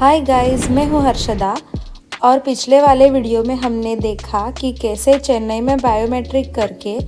Hi guys, मैं हूँ हर्षदा। और पिछले वाले वीडियो में हमने देखा कि कैसे चेन्नई में बायोमेट्रिक करके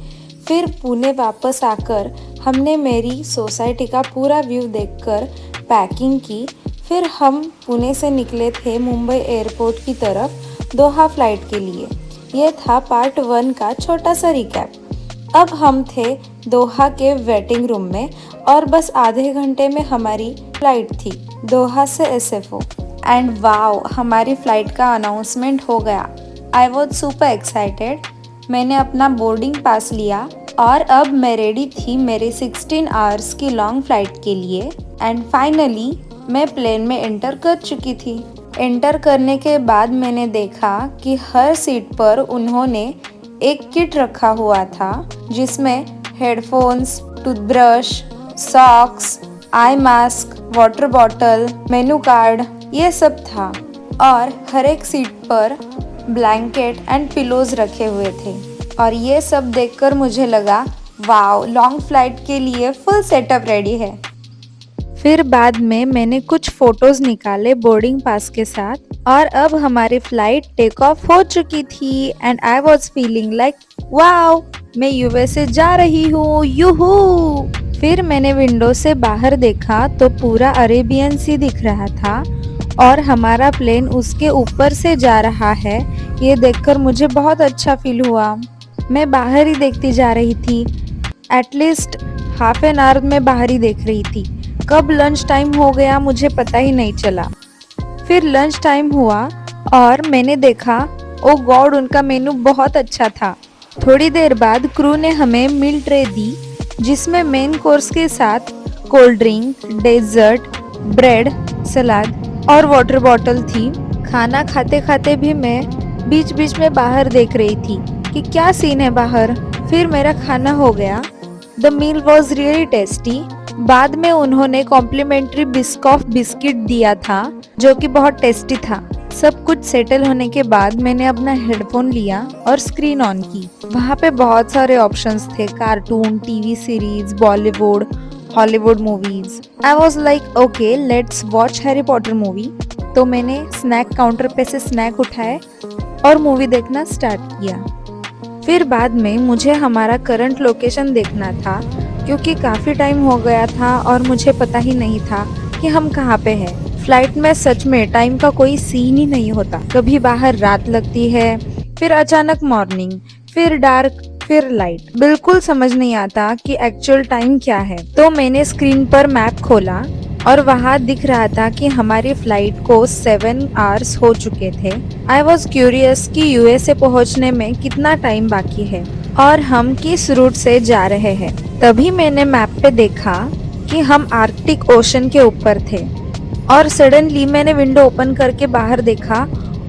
फिर पुणे वापस आकर हमने मेरी सोसाइटी का पूरा व्यू देखकर पैकिंग की। फिर हम पुणे से निकले थे मुंबई एयरपोर्ट की तरफ दोहा फ्लाइट के लिए। ये था पार्ट 1 का छोटा सा रिकैप। अब हम थे दोहा के वेटिंग रूम में और बस आधे घंटे में हमारी फ्लाइट थी दोहा से एसएफओ। एंड वाओ, हमारी फ़्लाइट का अनाउंसमेंट हो गया। I was super excited. मैंने अपना बोर्डिंग पास लिया और अब मैं रेडी थी मेरी 16 आवर्स की लॉन्ग फ्लाइट के लिए। एंड फाइनली मैं प्लेन में एंटर कर चुकी थी। एंटर करने के बाद मैंने देखा कि हर सीट पर उन्होंने एक किट रखा हुआ था जिसमें headphones, toothbrush, socks, eye mask, water bottle, menu card, ये सब था। और हर एक सीट पर ब्लैंकेट एंड पिलोज रखे हुए थे। और ये सब देखकर मुझे लगा वाओ, लॉन्ग फ्लाइट के लिए फुल सेटअप रेडी है। फिर बाद में मैंने कुछ फोटोज निकाले बोर्डिंग पास के साथ और अब हमारी फ्लाइट टेक ऑफ हो चुकी थी। And I was feeling like wow, मैं यूएसए जा रही हूँ, यूहू। फिर मैंने विंडो से बाहर देखा तो पूरा अरेबियन सी दिख रहा था और हमारा प्लेन उसके ऊपर से जा रहा है। ये देखकर मुझे बहुत अच्छा फील हुआ। मैं बाहर ही देखती जा रही थी। एटलीस्ट हाफ एन आवर में बाहर ही देख रही थी। कब लंच टाइम हो गया मुझे पता ही नहीं चला। फिर लंच टाइम हुआ और मैंने देखा ओ गॉड, उनका मेनू बहुत अच्छा था। थोड़ी देर बाद क्रू ने हमें मील ट्रे दी जिसमें मेन कोर्स के साथ कोल्ड ड्रिंक, डेजर्ट, ब्रेड, सलाद और वाटर बॉटल थी। खाना खाते खाते भी मैं बीच बीच में बाहर देख रही थी कि क्या सीन है बाहर। फिर मेरा खाना हो गया। The meal was really tasty. बाद में उन्होंने कॉम्प्लीमेंट्री बिस्कॉफ बिस्किट दिया था जो कि बहुत टेस्टी था। सब कुछ सेटल होने के बाद मैंने अपना हेडफोन लिया और स्क्रीन ऑन की। वहाँ पे बहुत सारे ऑप्शंस थे, cartoon, TV series, Bollywood, Hollywood movies. I was like okay, let's watch Harry Potter movie. तो मैंने स्नैक काउंटर पे से स्नैक उठाए और मूवी देखना स्टार्ट किया। फिर बाद में मुझे हमारा करंट लोकेशन देखना था क्योंकि काफ़ी टाइम हो गया था और मुझे पता ही नहीं था कि हम कहाँ पे हैं। फ्लाइट में सच में टाइम का कोई सीन ही नहीं होता। कभी बाहर रात लगती है, फिर अचानक मॉर्निंग, फिर डार्क, फिर लाइट। बिल्कुल समझ नहीं आता कि एक्चुअल टाइम क्या है। तो मैंने स्क्रीन पर मैप खोला और वहाँ दिख रहा था कि हमारी फ्लाइट को 7 आवर्स हो चुके थे। आई वॉज क्यूरियस कि यूएसए पहुँचने में कितना टाइम बाकी है और हम किस रूट से जा रहे हैं। तभी मैंने मैप पे देखा कि हम आर्कटिक ओशन के ऊपर थे और सडनली मैंने विंडो ओपन करके बाहर देखा।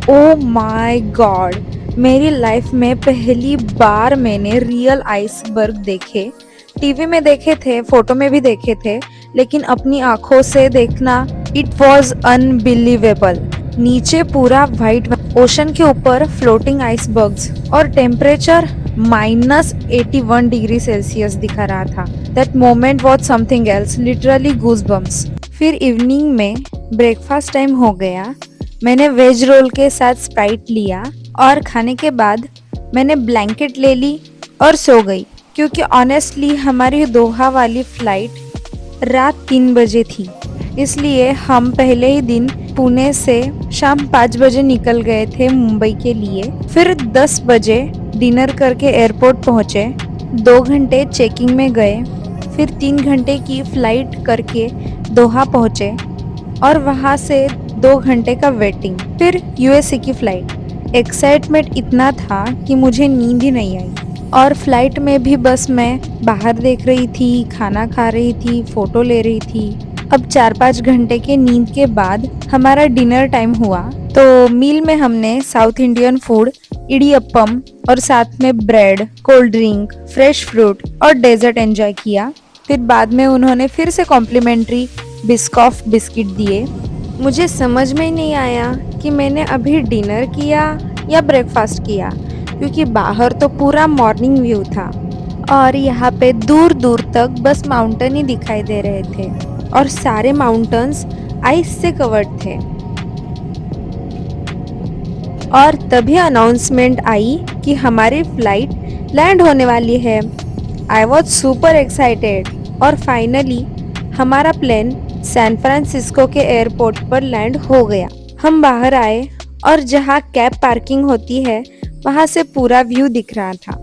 ओ माय गॉड, मेरी लाइफ में पहली बार मैंने रियल आइसबर्ग देखे। टीवी में देखे थे, फोटो में भी देखे थे, लेकिन अपनी आंखों से देखना, इट वॉज अनबिलीवेबल। नीचे पूरा वाइट, ओशन के ऊपर फ्लोटिंग आइसबर्ग्स और टेम्परेचर -81 डिग्री सेल्सियस दिखा रहा था। That moment was something else, literally goosebumps. फिर इवनिंग में ब्रेकफास्ट टाइम हो गया। मैंने वेज रोल के साथ स्प्राइट लिया और खाने के बाद मैंने ब्लैंकेट ले ली और सो गई क्योंकि ऑनेस्टली हमारी दोहा वाली फ्लाइट रात 3 बजे थी। इसलिए हम पहले ही दिन पुणे से शाम 5 बजे निकल गए थे मुंबई के लिए। फिर 10 बजे डिनर करके एयरपोर्ट पहुँचे। 2 घंटे चेकिंग में गए। फिर 3 घंटे की फ़्लाइट करके दोहा पहुँचे और वहाँ से 2 घंटे का वेटिंग। फिर यूएसए की फ़्लाइट। एक्साइटमेंट इतना था कि मुझे नींद ही नहीं आई। और फ्लाइट में भी बस मैं बाहर देख रही थी, खाना खा रही थी, फ़ोटो ले रही थी। अब 4-5 घंटे के नींद के बाद हमारा डिनर टाइम हुआ। तो मील में हमने साउथ इंडियन फूड, इडियप्पम और साथ में bread, cold drink, fresh fruit और डेजर्ट एंजॉय किया। फिर बाद में उन्होंने फिर से कॉम्प्लीमेंट्री बिस्कॉफ बिस्किट दिए। मुझे समझ में ही नहीं आया कि मैंने अभी डिनर किया या ब्रेकफास्ट किया क्योंकि बाहर तो पूरा मॉर्निंग व्यू था और यहाँ पे दूर दूर तक बस माउंटेन ही दिखाई दे रहे थे और सारे माउंटेन्स आइस से कवर्ड थे। और तभी अनाउंसमेंट आई कि हमारी फ्लाइट लैंड होने वाली है। आई वॉज सुपर एक्साइटेड और फाइनली हमारा प्लेन सैन फ्रांसिस्को के एयरपोर्ट पर लैंड हो गया। हम बाहर आए और जहाँ कैब पार्किंग होती है वहाँ से पूरा व्यू दिख रहा था।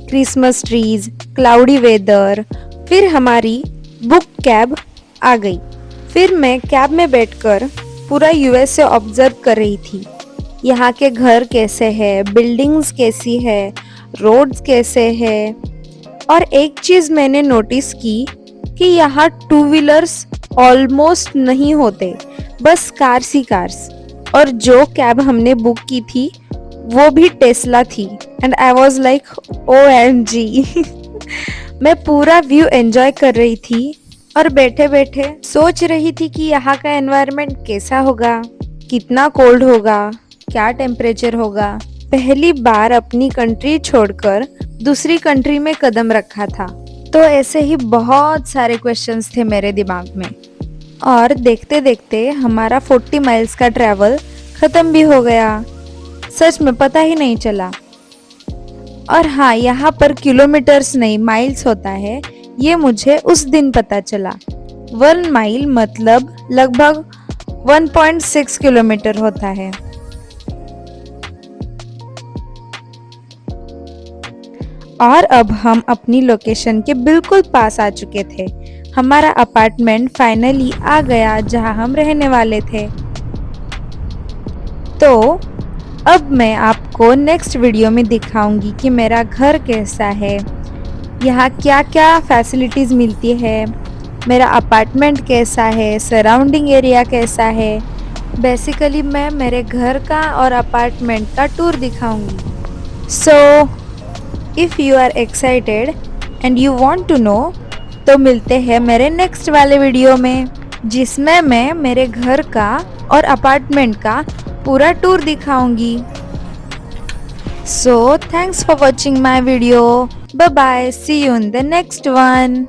Christmas trees, cloudy weather. फिर हमारी बुक कैब आ गई। फिर मैं कैब में बैठकर पूरा यूएसए ऑब्जर्व कर रही थी। यहाँ के घर कैसे हैं, बिल्डिंग्स कैसी है, रोड्स कैसे हैं। और एक चीज मैंने नोटिस की कि यहाँ टू व्हीलर्स ऑलमोस्ट नहीं होते, बस कार्स ही कार्स। और जो कैब हमने बुक की थी वो भी टेस्ला थी and I was like OMG। मैं पूरा व्यू एंजॉय कर रही थी और बैठे बैठे सोच रही थी कि यहाँ का एनवायरनमेंट कैसा होगा, कितना कोल्ड होगा, क्या टेम्परेचर होगा। पहली बार अपनी कंट्री छोड़कर दूसरी कंट्री में कदम रखा था, तो ऐसे ही बहुत सारे क्वेश्चंस थे मेरे दिमाग में। और देखते देखते हमारा 40 माइल्स का ट्रैवल खत्म भी हो गया। सच में पता ही नहीं चला। और हाँ, यहाँ पर किलोमीटर्स नहीं माइल्स होता है, ये मुझे उस दिन पता चला। 1 माइल मतलब लगभग 1.6 किलोमीटर होता है। और अब हम अपनी लोकेशन के बिल्कुल पास आ चुके थे। हमारा अपार्टमेंट फाइनली आ गया जहां हम रहने वाले थे। तो अब मैं आपको नेक्स्ट वीडियो में दिखाऊंगी कि मेरा घर कैसा है, यहाँ क्या क्या फैसिलिटीज़ मिलती है, मेरा अपार्टमेंट कैसा है, सराउंडिंग एरिया कैसा है। बेसिकली मैं मेरे घर का और अपार्टमेंट का टूर दिखाऊंगी। So if you are excited and you want to know, तो मिलते हैं मेरे नेक्स्ट वाले वीडियो में, जिसमें मैं मेरे घर का और अपार्टमेंट का पूरा टूर दिखाऊंगी। So thanks for watching my video. Bye bye, see you in the next one.